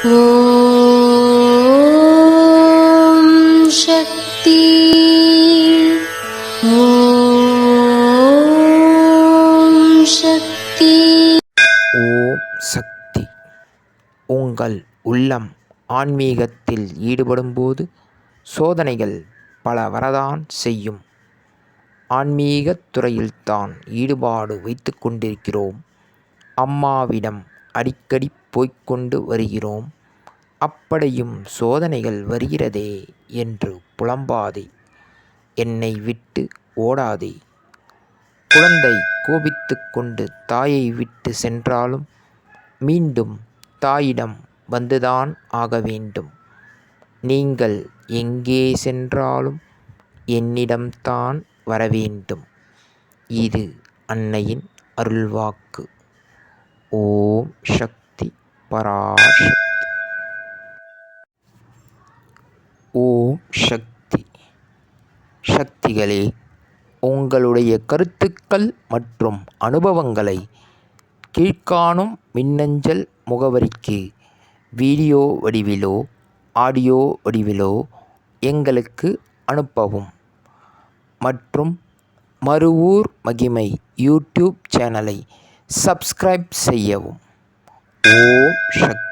ஓம் சக்தி. ஓம் சக்தி. ஓம் சக்தி. உங்கள் உள்ளம் ஆன்மீகத்தில் ஈடுபடும்போது சோதனைகள் பல வரதான் செய்யும். ஆன்மீகத் துறையில்தான் ஈடுபாடு வைத்து கொண்டிருக்கிறோம். அம்மாவிடம் அடிக்கடி போய்க்கொண்டு வருகிறோம். அப்படியும் சோதனைகள் வருகிறதே என்று புலம்பாதே. என்னை விட்டு ஓடாதே. குழந்தை கோபித்து கொண்டு தாயை விட்டு சென்றாலும் மீண்டும் தாயிடம் வந்துதான் ஆக வேண்டும். நீங்கள் எங்கே சென்றாலும் என்னிடம்தான் வரவேண்டும். இது அன்னையின் அருள்வாக்கு. ஓம் சக்தி பராசக்தி. ஓம் சக்தி. சக்திகளே, உங்களுடைய கருத்துக்கள் மற்றும் அனுபவங்களை கீழ்காணும் மின்னஞ்சல் முகவரிக்கு வீடியோ வடிவிலோ ஆடியோ வடிவிலோ எங்களுக்கு அனுப்பவும். மற்றும் மறுவூர் மகிமை யூடியூப் சேனலை சப்ஸ்கிரைப் செய்யவும். ஓம் சக்தி.